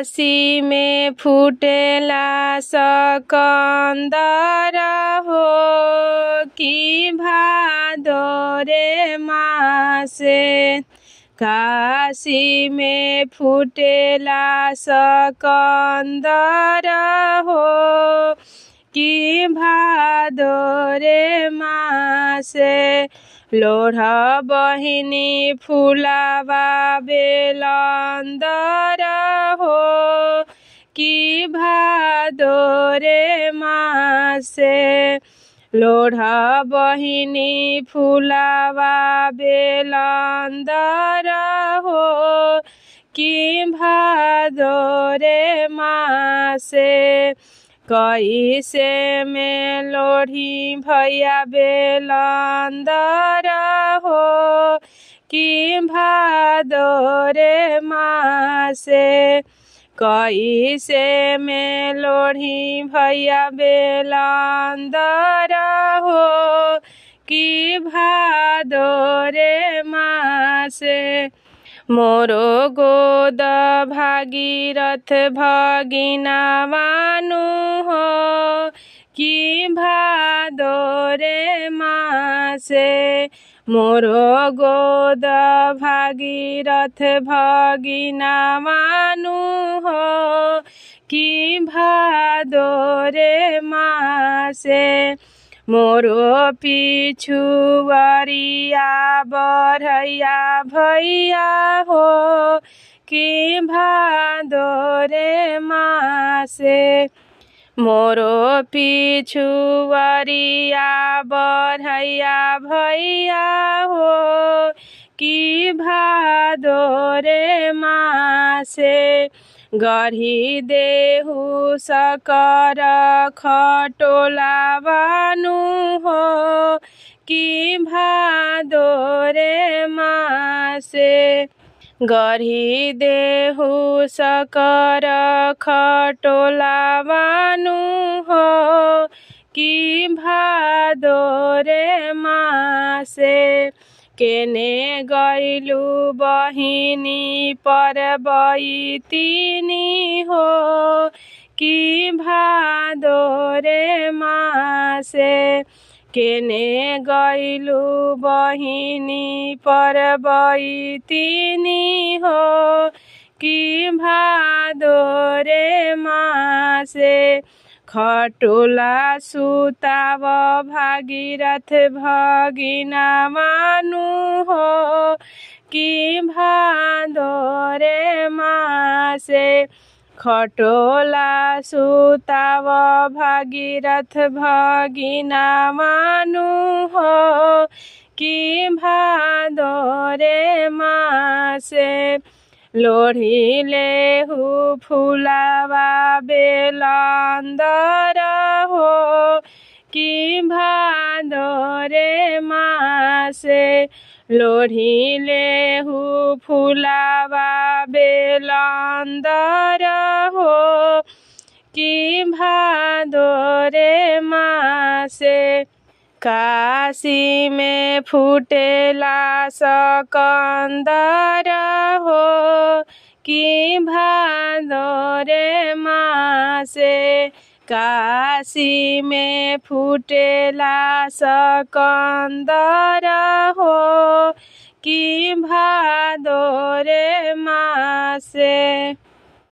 काशी में फूटेला सकंदर हो कि भादो रे मासे। काशी में फूटेला सकंदर हो कि भादो रे मासे। लोढ़ा बहिनी फुलावा बेलंदर हो कि भादो रे मासे। लोढ़ा बहिनी फुलावा बेलंदर हो कि भादो रे मासे। कैसे में लोढ़ी भैया बेलंदर हो कि भादो रे मासे। कैसे में लोढ़ी भैया बेलंदर हो कि भादो रे मासे। मोरो गोद भागीरथ भगिना मानु हो कि भादो रे मासे। मोरो गोद भागीरथ भगिना मानु हो कि भादो रे मासे। मोरो पिछुआरिया बढ़ैया भैया हो कि भादो रे मासे। मोरो पिछुआरिया बढ़ैया भैया हो कि भादो रे मासे। गढ़ी देहु सकर खटोला बानु हो कि भादो रे मासे। गढ़ी देहु सकर खटोला बानु हो कि भादो रे मासे। केने गैलु बहिनी परबैतिनी हो कि भादो रे मासे। केने गैलु बहिनी परबैतिनी हो कि भादो रे मासे। खटोला सुताव भागीरथ भगिना मानु हो कि भादो रे मासे। खटोला सुताव भागीरथ भगिना मानु हो कि भादो रे मासे। लोढ़ी लेहु फुलावा बेलंदर हो कि भादो रे मासे। लोढ़ी लेहु फुलावा बेलंदर हो कि भादो रे मासे। काशी में फूटेला सकंदर हो कि भादो रे मासे। काशी में फूटेला सकंदर हो कि भादो रे मासे।